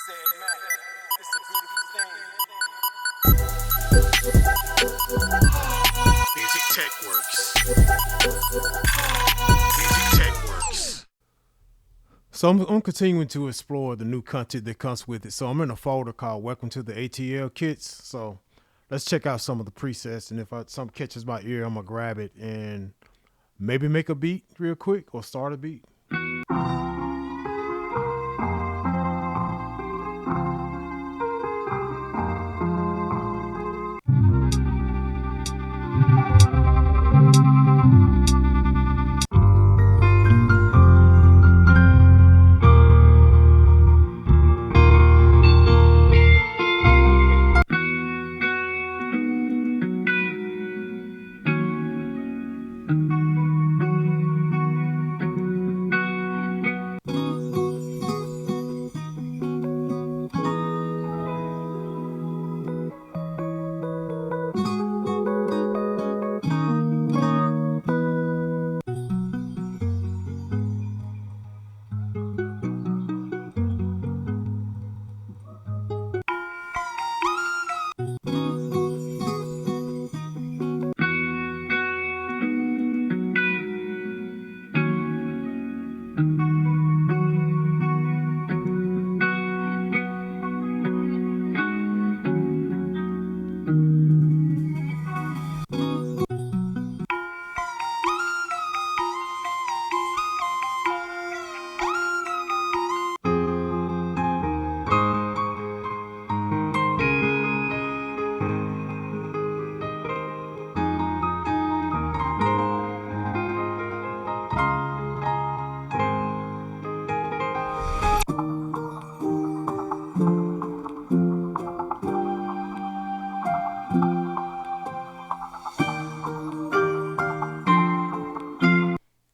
CEDDMACK, it's a beautiful thing. Musictechworks. Musictechworks. So I'm continuing to explore the new content that comes with it. So I'm in a folder called Welcome to the ATL Kits. So let's check out some of the presets, and if something catches my ear, I'm gonna grab it and maybe make a beat real quick or start a beat.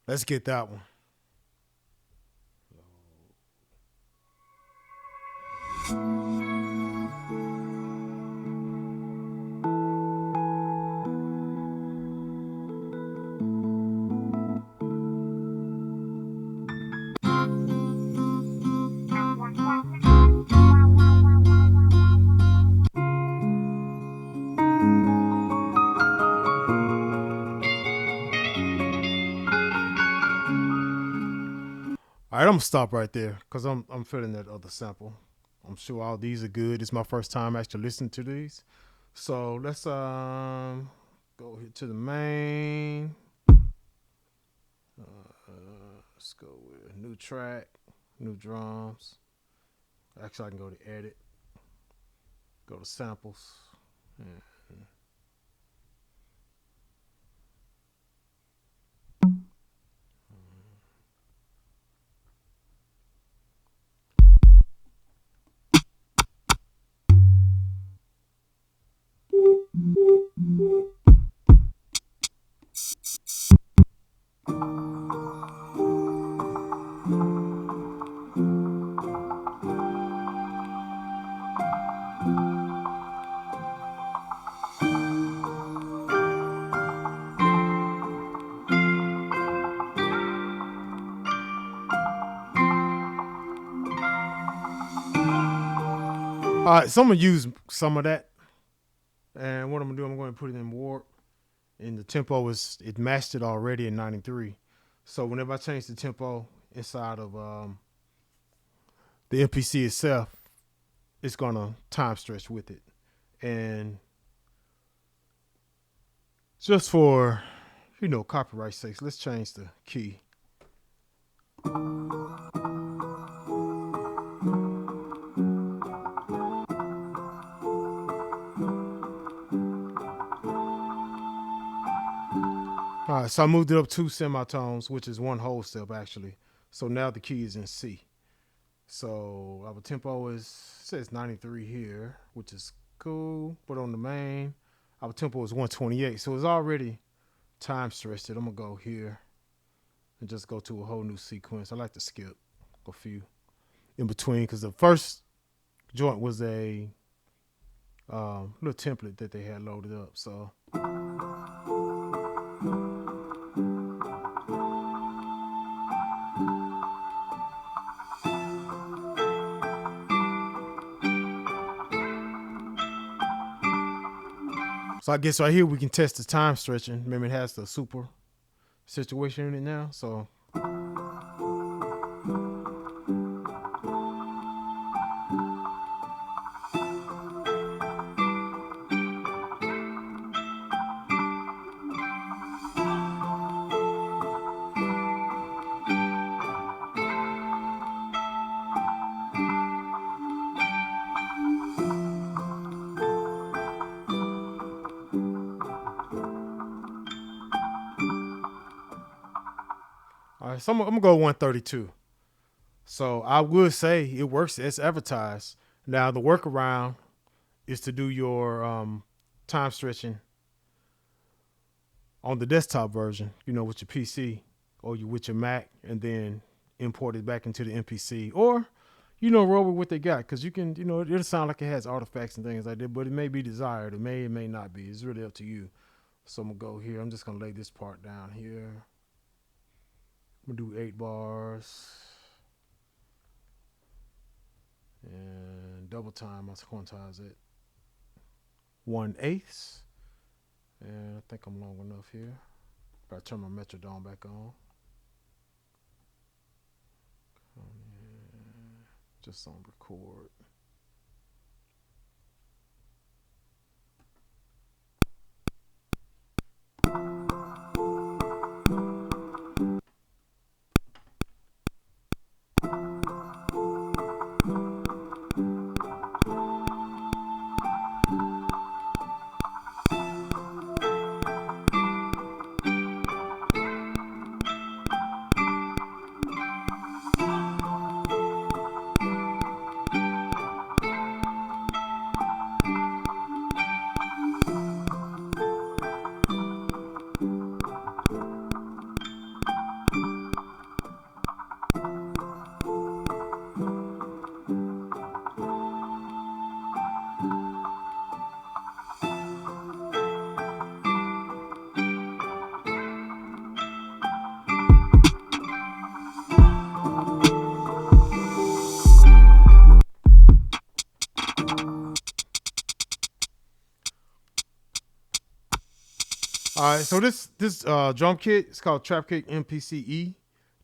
Let's get that one. All right, I'm gonna stop right there because I'm feeling that other sample. I'm sure all these are good. It's my first time actually listening to these. So let's go here to the main. Let's go with a new track, new drums. Actually, I can go to edit, go to samples. And all right, so I'm gonna use some of that, and what I'm gonna do, I'm gonna put it in warp, and the tempo it matched it already in 93. So whenever I change the tempo inside of the MPC itself, it's gonna time stretch with it, and just for copyright sakes, let's change the key. All right, so I moved it up 2 semitones, which is 1 whole step actually. So now the key is in C. So our tempo says 93 here, which is cool. But on the main, our tempo is 128. So it's already time stretched it. I'm gonna go here and just go to a whole new sequence. I like to skip a few in between because the first joint was a little template that they had loaded up. So So I guess right here we can test the time stretching. Remember, it has the super situation in it now. So all right, so I'm gonna go 132. So I would say it works as advertised. Now the workaround is to do your time stretching on the desktop version, you know, with your PC or with your Mac, and then import it back into the MPC, or you know, roll with what they got, because you can, you know, it'll sound like it has artifacts and things like that, but it may be desired. It may not be. It's really up to you. So I'm gonna go here. I'm just gonna lay this part down here. I'm gonna do 8 bars and double time. I'll quantize it 1/8, and I think I'm long enough here. Gotta turn my metrodome back on. Just on record. All right, so this drum kit is called Trap Kick MPCe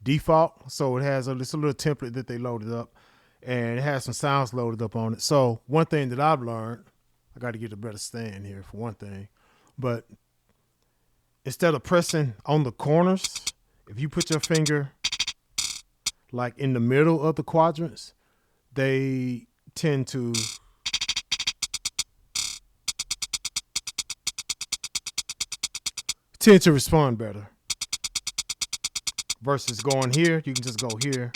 default. So it has it's a little template that they loaded up, and it has some sounds loaded up on it. So one thing that I've learned, I got to get a better stand here for one thing, but instead of pressing on the corners, if you put your finger like in the middle of the quadrants, they tend to respond better. Versus going here, you can just go here.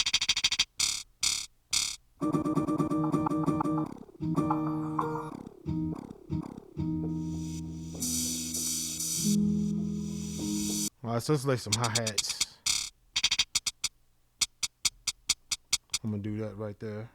All right, so let's lay some hi-hats. I'm gonna do that right there.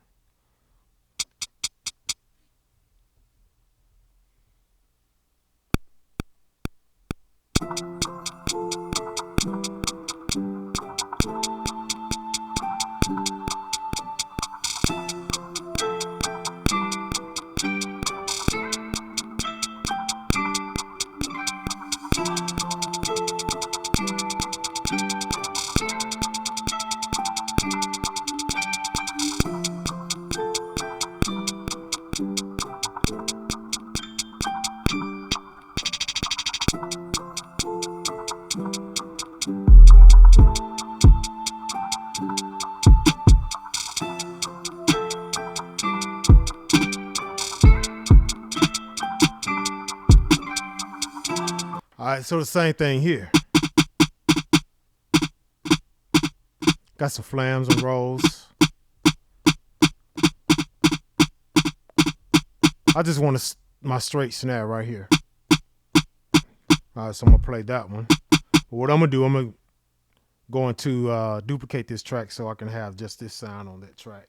All right, so the same thing here. Got some flams and rolls. I just want my straight snare right here. All right, so I'm gonna play that one. But what I'm gonna do, I'm going to duplicate this track so I can have just this sound on that track.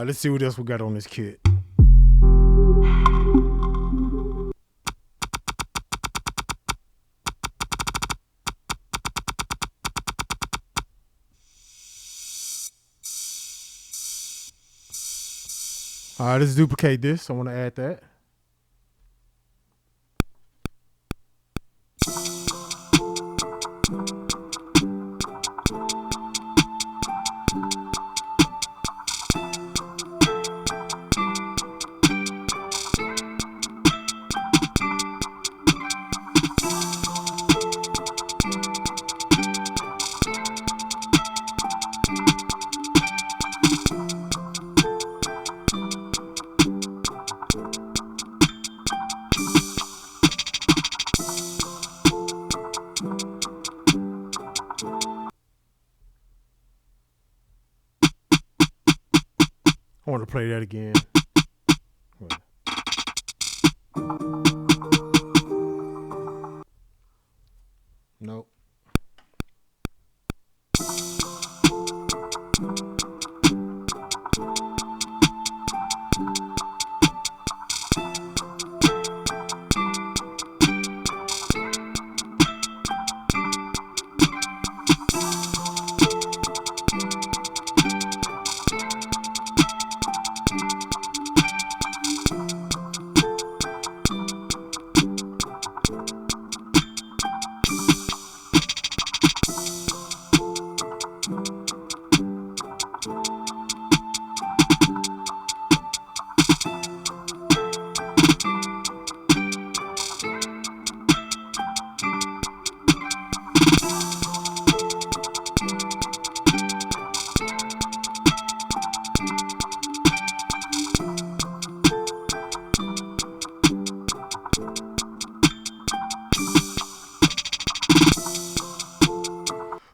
right, let's see what else we got on this kit. All right, let's duplicate this. I want to add that. I want to play that again. Nope.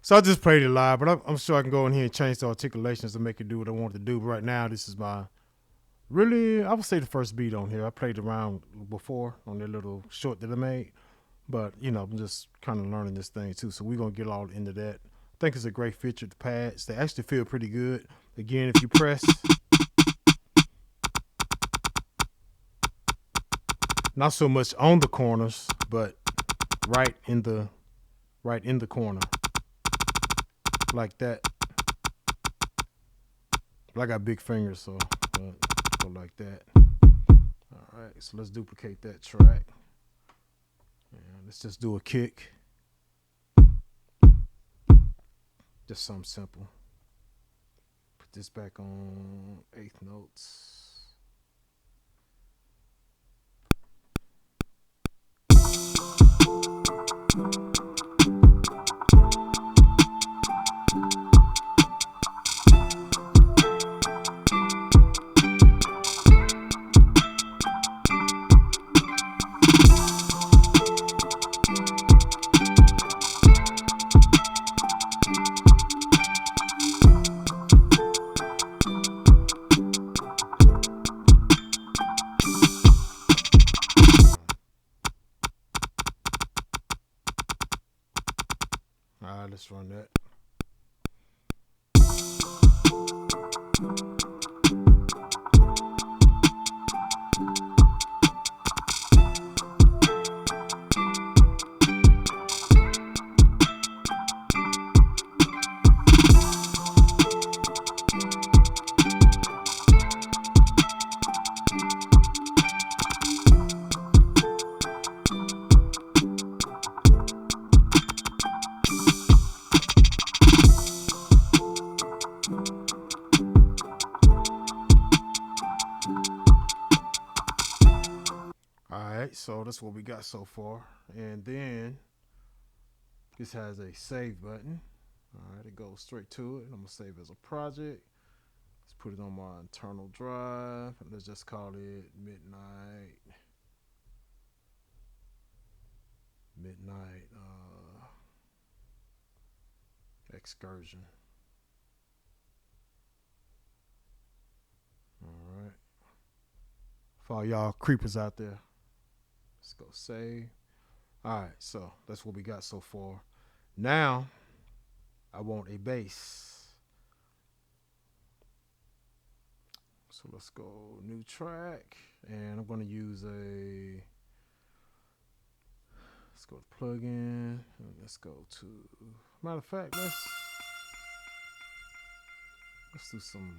So I just played it live, but I'm sure I can go in here and change the articulations to make it do what I want to do. But right now, this is my I would say the first beat on here. I played around before on that little short that I made, but you know, I'm just kind of learning this thing too. So we're gonna get all into that. I think it's a great feature. The pads, they actually feel pretty good. Again, if you press, not so much on the corners, but right in the corner. Like that. But I got big fingers, so go like that. All right, so let's duplicate that track. And let's just do a kick. Just something simple. Put this back on eighth notes. All right, let's run that. Alright, so that's what we got so far. And then this has a save button. Alright, it goes straight to it. I'm gonna save as a project. Let's put it on my internal drive. And let's just call it Midnight Excursion. Alright. For all y'all creepers out there. Let's go save. All right, so that's what we got so far. Now, I want a bass. So let's go new track, and I'm going to use let's go to plugin, and let's go to, matter of fact, let's do some.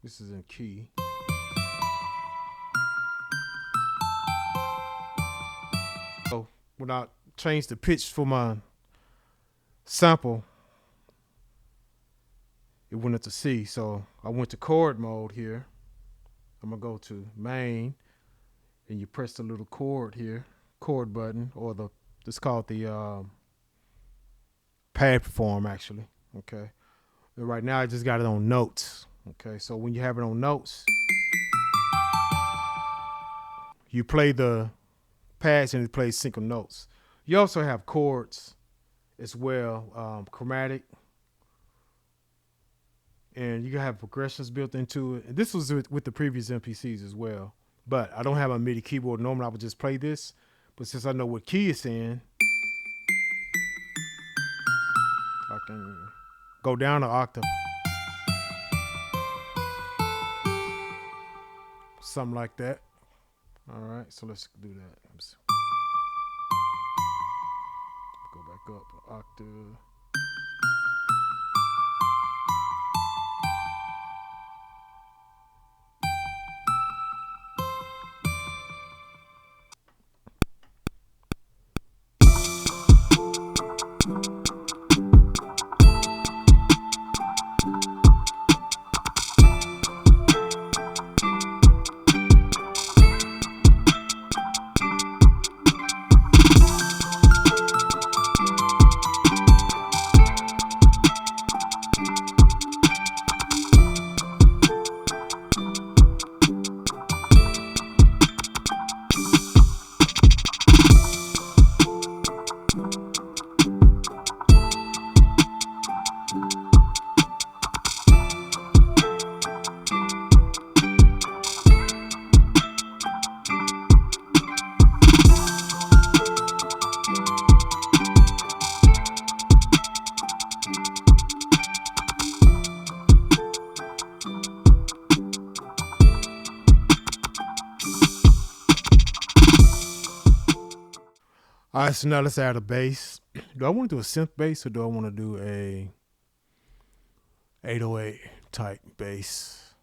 This is in key. So when I changed the pitch for my sample, it went into C. So I went to chord mode here. I'm gonna go to main, and you press the little chord here, chord button, or it's called the pad perform actually. Okay. And right now I just got it on notes. Okay. So when you have it on notes, you play the pads and it plays single notes. You also have chords as well, chromatic, and you can have progressions built into it. And this was with the previous MPCs as well, but I don't have a MIDI keyboard. Normally I would just play this, but since I know what key it's in, I can go down an octave, something like that. All right, so let's do that. Let's go back up an octave. All right, so now let's add a bass. Do I want to do a synth bass or do I want to do a 808 type bass?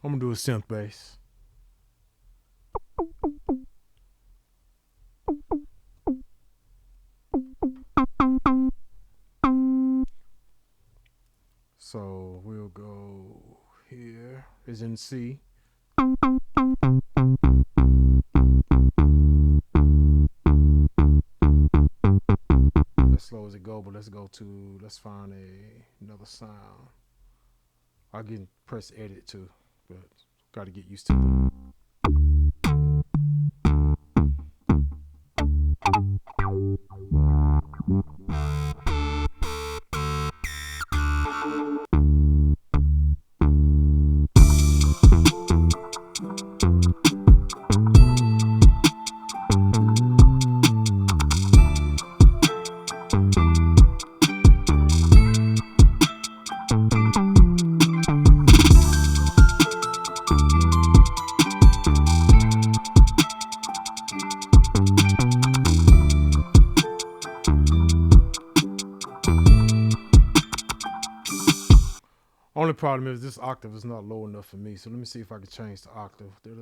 I'm gonna do a synth bass. So we'll go here. Is in C. As slow as it go, but let's find another sound. I can press edit too, but got to get used to it. Only problem is this octave is not low enough for me. So let me see if I can change the octave. Let's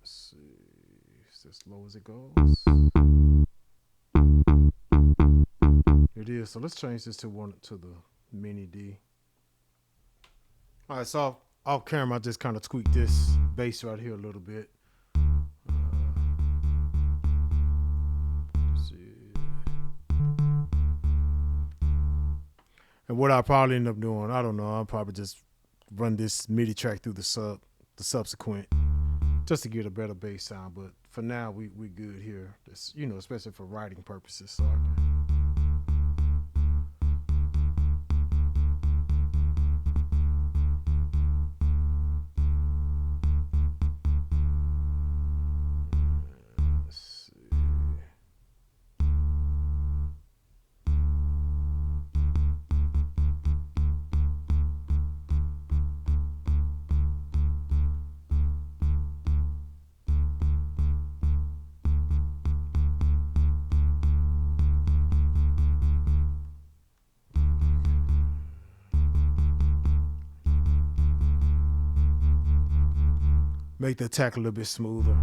see. Is this low as it goes? It is. So let's change this to the mini D. All right, so off camera, I just kind of tweaked this bass right here a little bit. And what I'll probably end up doing, I don't know, I'll probably just run this MIDI track through the subsequent, just to get a better bass sound. But for now, we good here. It's, especially for writing purposes. So I can. make the attack a little bit smoother.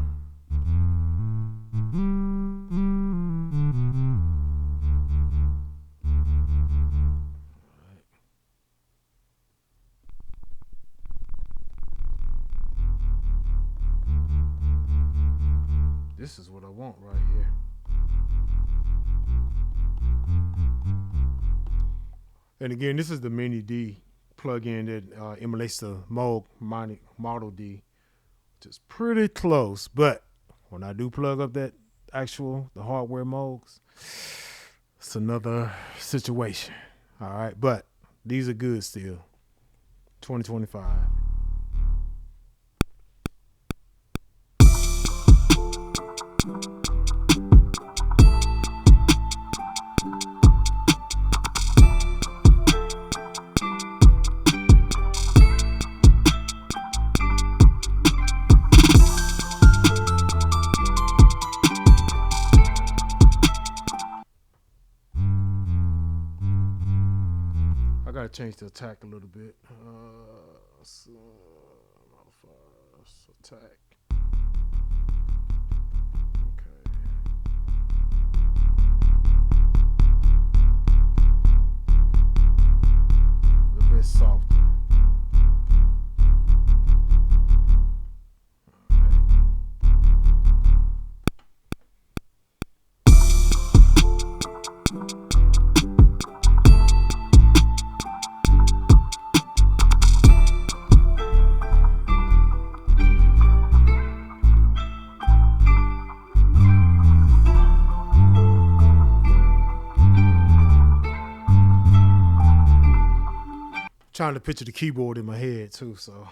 This is what I want right here. And again, this is the Mini D plugin that emulates the Moog Model D, which is pretty close. But when I do plug up the hardware Moogs, it's another situation. All right, but these are good still. 2025. I gotta change the attack a little bit. Attack. Okay. A little bit softer. Trying to picture the keyboard in my head too, so.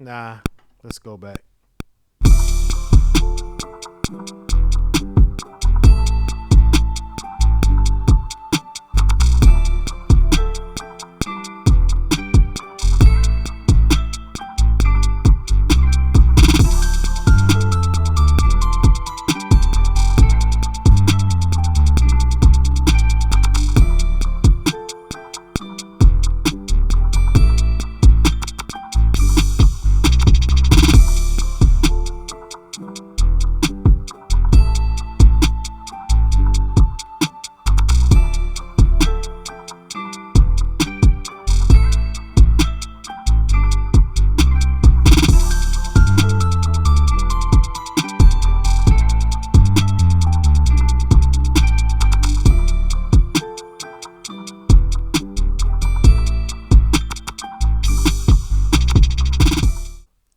Nah, let's go back.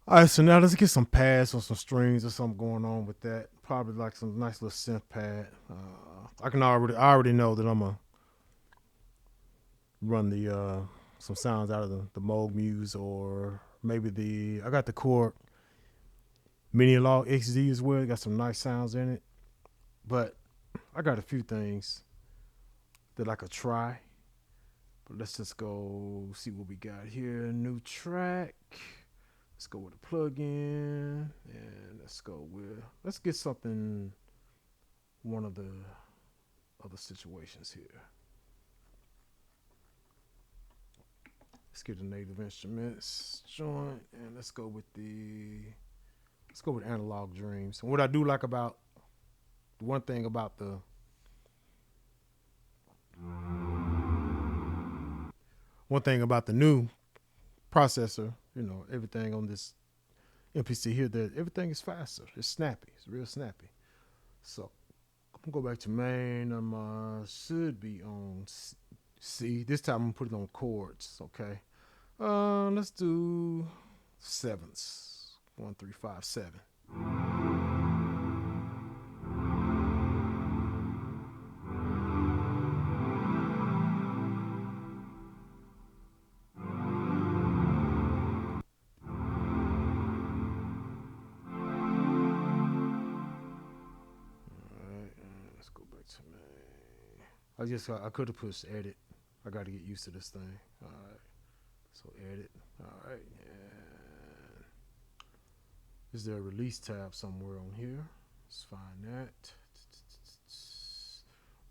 All right, so now let's get some pads or some strings or something going on with that. Probably like some nice little synth pad. I already know that I'm gonna run the some sounds out of the Moog Muse, or maybe I got the Chord Mini Log XD as well. Got some nice sounds in it, but I got a few things that I could try. But let's just go see what we got here. New track. Let's go with a plugin, and let's get something, one of the other situations here. Let's get the native instruments joint, and let's go with Analog Dreams. And what I do like about, one thing about the new processor, everything on this MPC here, that everything is faster. It's snappy. It's real snappy. So I'm gonna go back to main. Should be on C. This time I'm gonna put it on chords. Okay. Let's do sevenths. 1, 3, 5, 7. back to me. I could have pushed edit. I got to get used to this thing. All right. So edit. All right. And is there a release tab somewhere on here? Let's find that.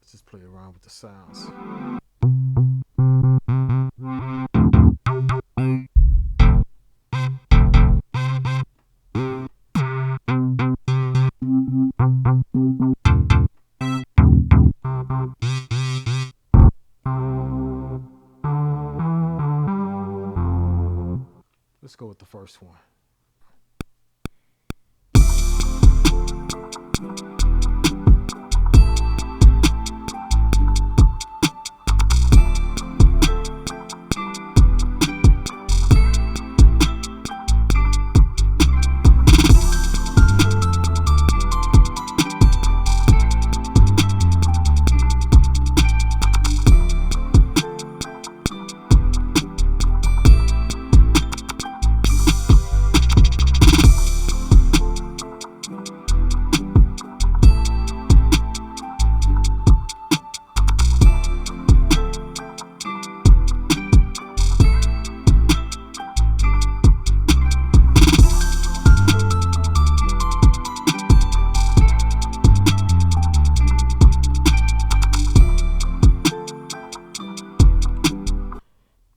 Let's just play around with the sounds. Let's go with the first one.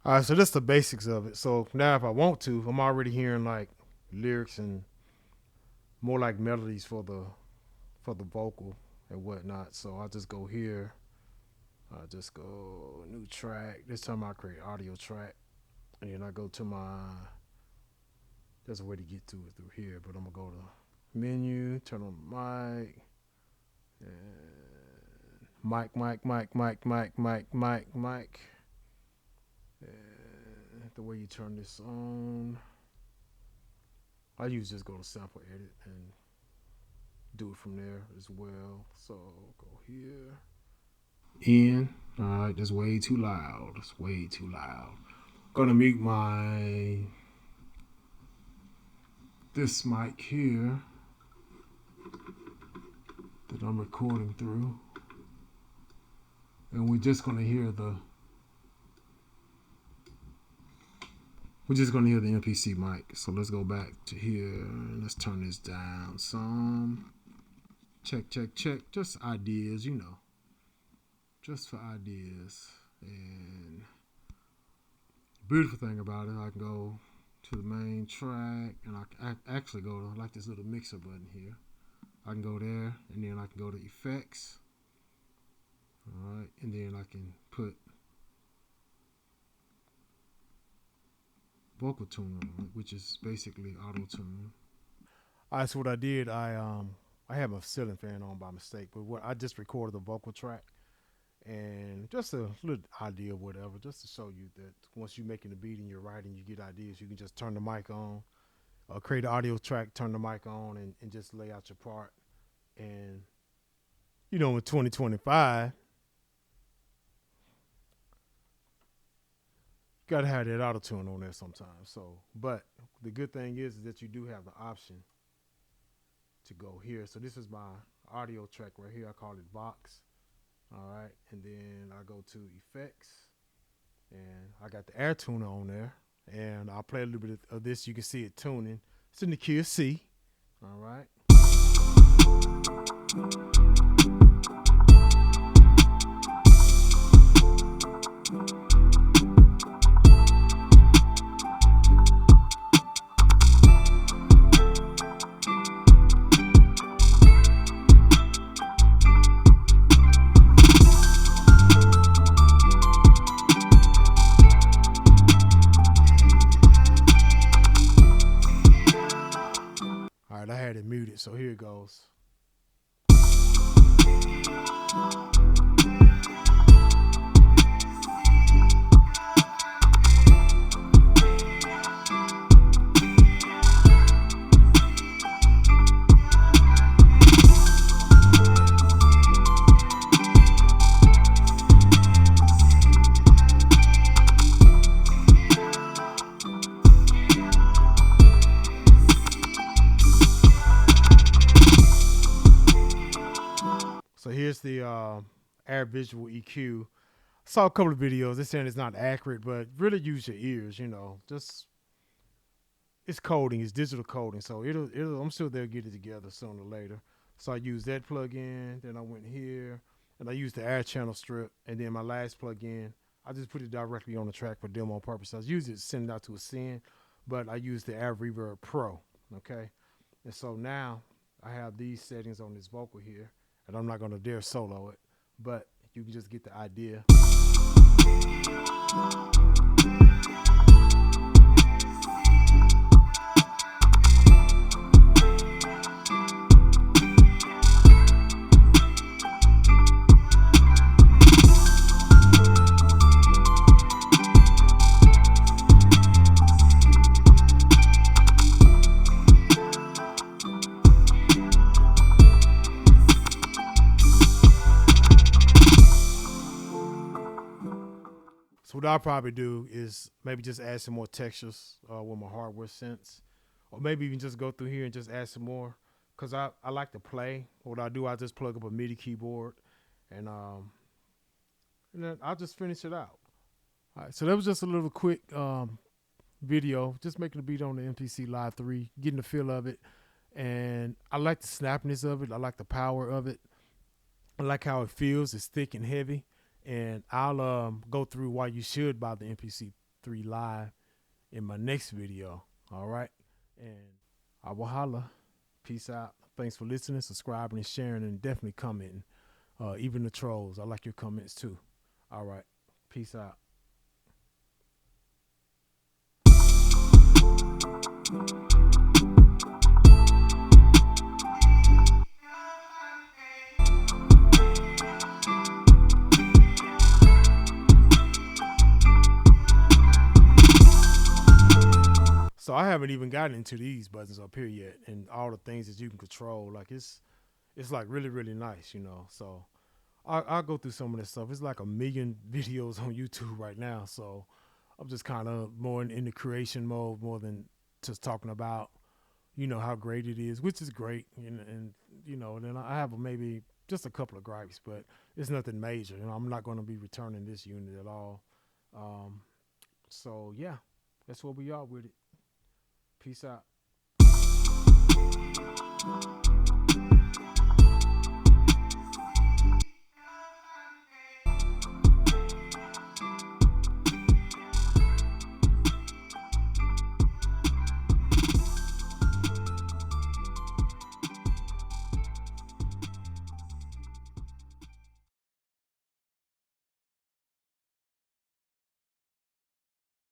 All right, so that's the basics of it. So now if I want to, I'm already hearing like lyrics and more like melodies for the vocal and whatnot. So I'll just go here. I'll just go new track. This time I create audio track. And then I go to my, there's a way to get to it through here, but I'm gonna go to menu, turn on the mic, and mic. The way you turn this on, I usually just go to sample edit and do it from there as well. So go here. In. All right, that's way too loud. It's way too loud. Gonna mute this mic here that I'm recording through. And we're just gonna hear the MPC mic. So let's go back to here. Let's turn this down some. Check. Just ideas, you know. Just for ideas. And the beautiful thing about it, I can go to the main track, and I can actually go to, I like this little mixer button here. I can go there, and then I can go to effects. All right, and then I can put vocal tune on it, which is basically auto tune. All right, so what I did, I had my ceiling fan on by mistake, but what I just recorded the vocal track, and just a little idea of whatever, just to show you that once you're making the beat and you're writing, you get ideas, you can just turn the mic on, create an audio track, turn the mic on, and just lay out your part. And you know, in 2025, you gotta have that auto tune on there sometimes. So, but the good thing is that you do have the option to go here. So this is my audio track right here. I call it Vox. All right, and then I go to effects, and I got the air tuner on there, and I'll play a little bit of this. You can see it tuning. It's in the key of C. All right. I had it muted, so here it goes. So here's the air visual EQ. Saw a couple of videos. They're saying it's not accurate, but really use your ears. Just it's coding, it's digital coding, so it'll. I'm sure they'll get it together sooner or later. So I used that plugin. Then I went here and I used the air channel strip, and then my last plugin, I just put it directly on the track for demo purposes. I was using it to send it out to a SIN, but I used the Air Reverb Pro. Okay, and so now I have these settings on this vocal here, and I'm not gonna dare solo it, but you can just get the idea. So what I'll probably do is maybe just add some more textures with my hardware synths, or maybe even just go through here and just add some more, because I like to play. What I do, I just plug up a MIDI keyboard, and then I'll just finish it out. All right, so that was just a little quick video, just making the beat on the MPC Live 3, getting the feel of it, and I like the snappiness of it. I like the power of it. I like how it feels. It's thick and heavy. And I'll go through why you should buy the MPC3 Live in my next video. All right. And I will holla. Peace out. Thanks for listening, subscribing, and sharing, and definitely commenting. Even the trolls. I like your comments too. All right. Peace out. So I haven't even gotten into these buttons up here yet, and all the things that you can control. Like it's like really, really nice, So I'll go through some of this stuff. It's like 1 million videos on YouTube right now, so I'm just kind of more in the creation mode more than just talking about, how great it is, which is great, and then I have maybe just a couple of gripes, but it's nothing major. I'm not going to be returning this unit at all. So yeah, that's where we are with it. Peace out.